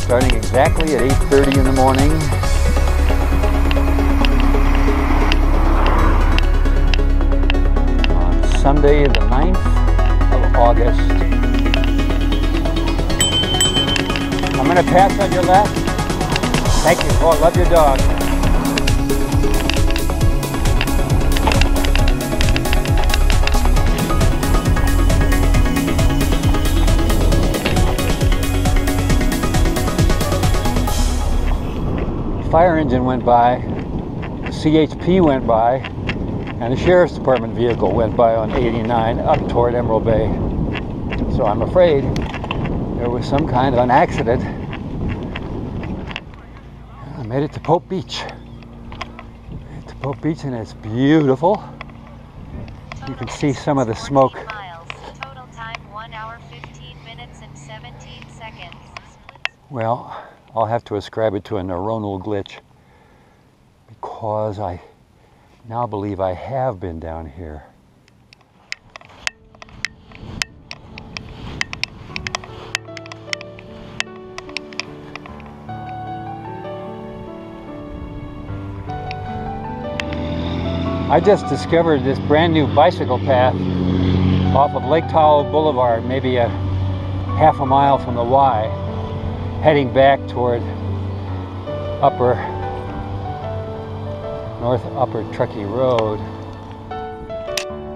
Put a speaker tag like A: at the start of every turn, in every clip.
A: starting exactly at 8:30 in the morning. On Sunday, the 9th of August. I'm going to pass on your left. Thank you. Oh, I love your dog. Fire engine went by, the CHP went by, and the Sheriff's Department vehicle went by on 89 up toward Emerald Bay. So I'm afraid there was some kind of an accident. I made it to Pope Beach. And it's beautiful. You can see some of the smoke.
B: Total time 1 hour 15 minutes and 17 seconds.
A: Well, I'll have to ascribe it to a neuronal glitch because I now believe I have been down here. I just discovered this brand new bicycle path off of Lake Tahoe Boulevard, maybe a half a mile from the Y, heading back toward North Upper Truckee Road.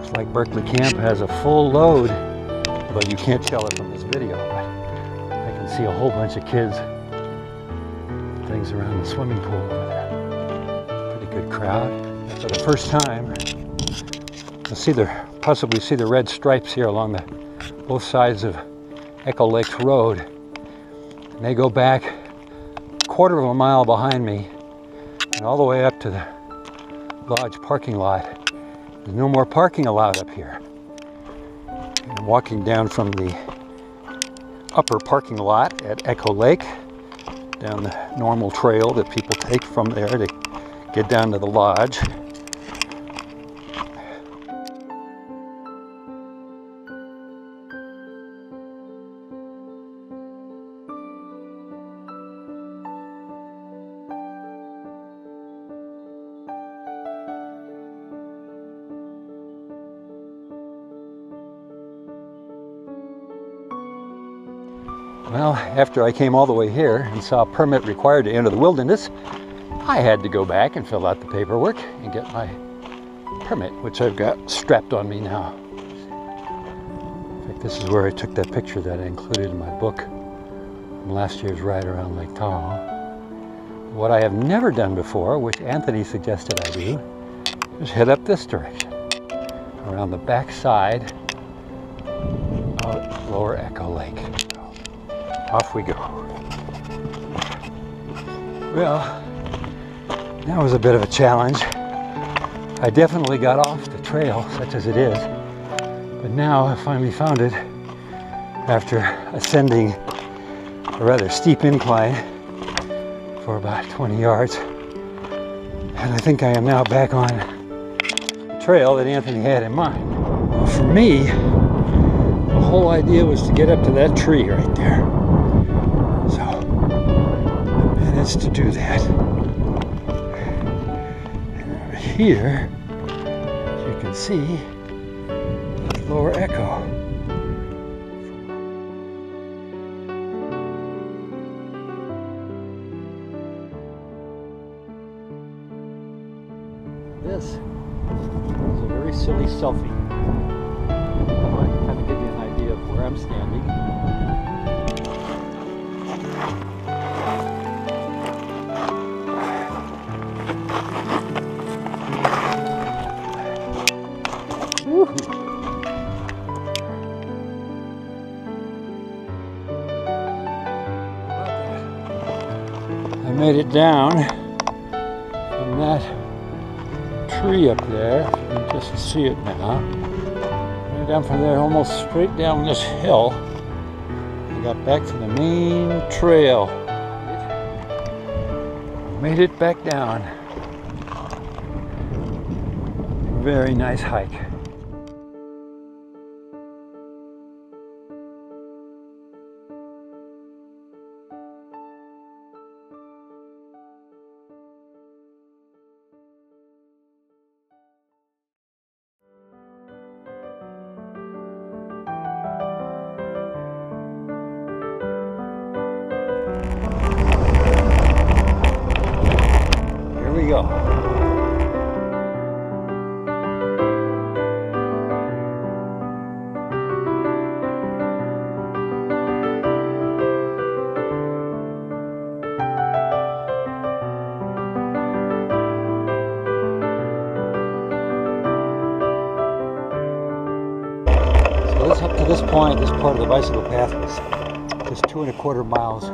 A: Looks like Berkeley Camp has a full load, although you can't tell it from this video, but I can see a whole bunch of kids, things around the swimming pool over there. Pretty good crowd. For the first time, you'll possibly see the red stripes here along both sides of Echo Lakes Road. And they go back a quarter of a mile behind me and all the way up to the lodge parking lot. There's no more parking allowed up here. And I'm walking down from the upper parking lot at Echo Lake, down the normal trail that people take from there to get down to the lodge. Well, after I came all the way here and saw a permit required to enter the wilderness, I had to go back and fill out the paperwork and get my permit, which I've got strapped on me now. In fact, this is where I took that picture that I included in my book from last year's ride around Lake Tahoe. What I have never done before, which Anthony suggested I do, is head up this direction, around the back side of Lower Echo Lake. Off we go. Well, that was a bit of a challenge. I definitely got off the trail, such as it is, but now I finally found it after ascending a rather steep incline for about 20 yards. And I think I am now back on the trail that Anthony had in mind. Well, for me, the whole idea was to get up to that tree right there. So, I managed to do that. And over here, as you can see, that's Lower Echo. This is a very silly selfie. I kind of give you an idea of where I'm standing. I made it down from that tree up there. You can just see it now. Made it down from there almost straight down this hill. I got back to the main trail. Made it back down. Very nice hike. go. So this, up to this point, this part of the bicycle path was just 2¼ miles.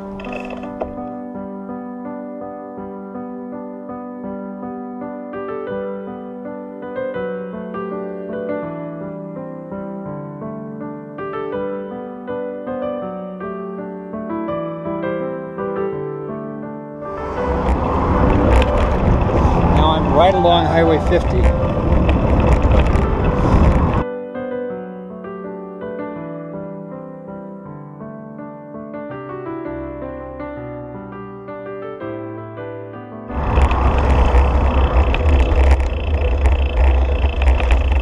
A: Right along Highway 50.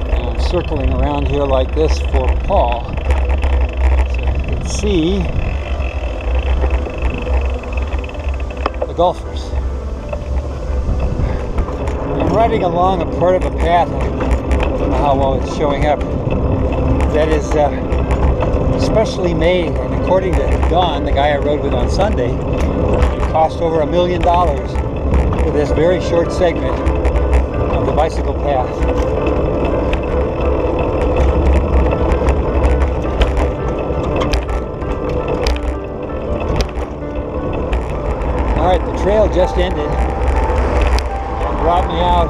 A: And I'm circling around here like this for Paul, so you can see the golfers. I'm riding along a part of a path, I don't know how well it's showing up, that is specially made, and according to Don, the guy I rode with on Sunday, it cost over $1 million for this very short segment of the bicycle path. Alright, the trail just ended. Brought me out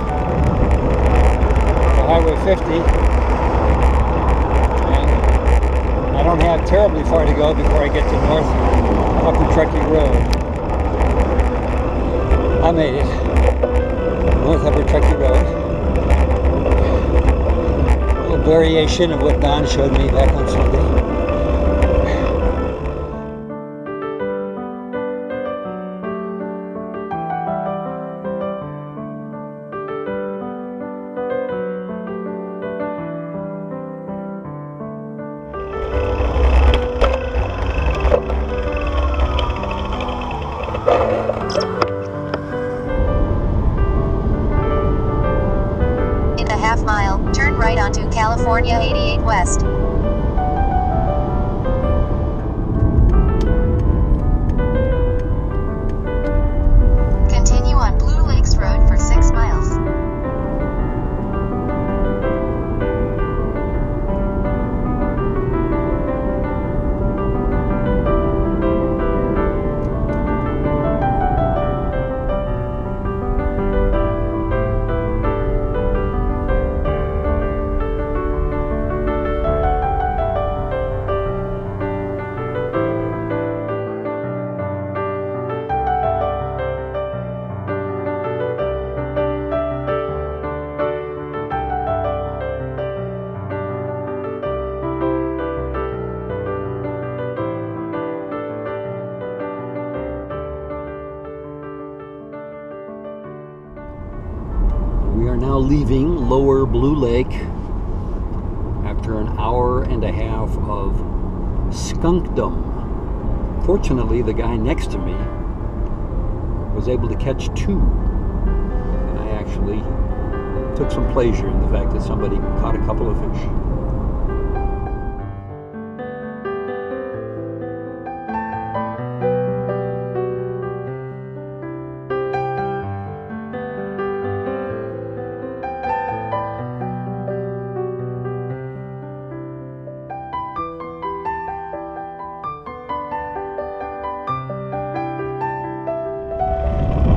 A: to Highway 50, and I don't have terribly far to go before I get to North Upper Truckee Road. I made it. North Upper Truckee Road. A little variation of what Don showed me back on Sunday.
B: Half-mile, turn right onto California 88 West. Continue on Blue Lakes Road for 6 miles.
A: We are now leaving Lower Blue Lake after an hour-and-a-half of skunkdom. Fortunately, the guy next to me was able to catch 2, and I actually took some pleasure in the fact that somebody caught a couple of fish.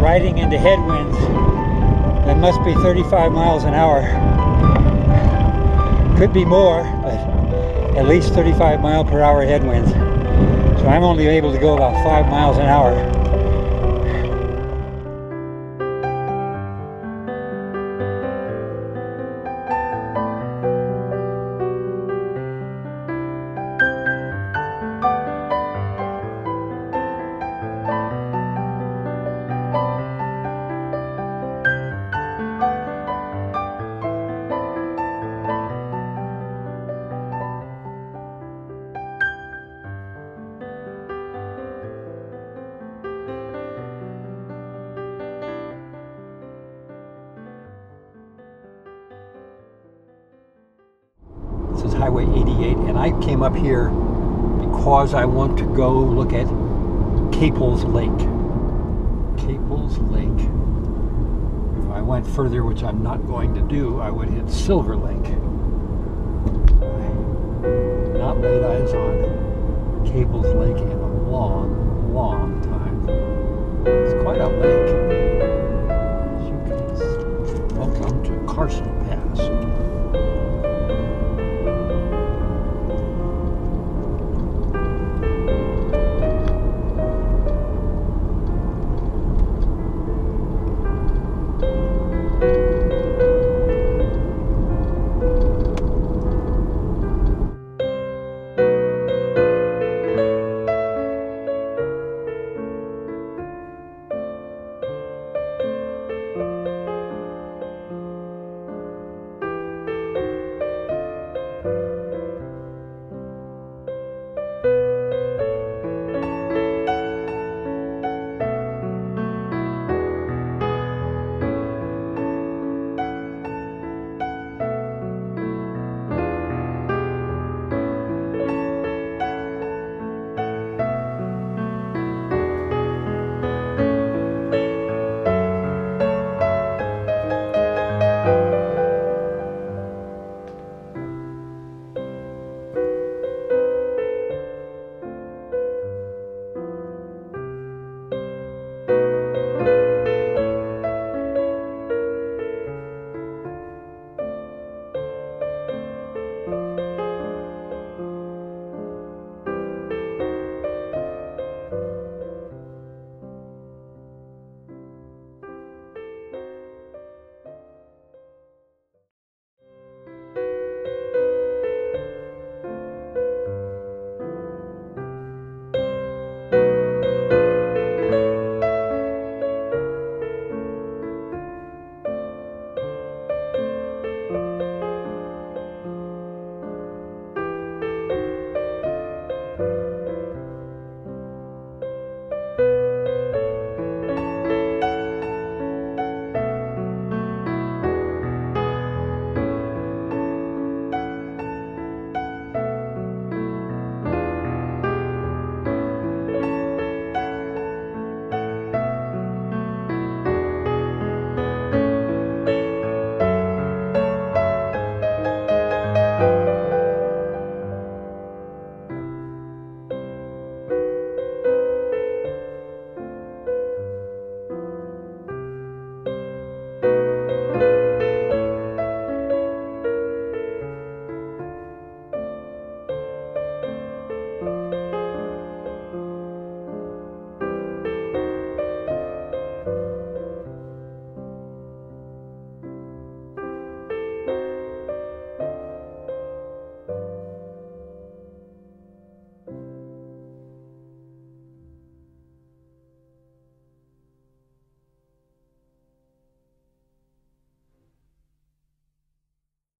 C: Riding into headwinds that must be 35 miles an hour. Could be more, but at least 35 mile per hour headwinds. So I'm only able to go about 5 miles an hour.
A: Highway 88, and I came up here because I want to go look at Caples Lake. Caples Lake. If I went further, which I'm not going to do, I would hit Silver Lake. Not laid eyes on Caples Lake in a long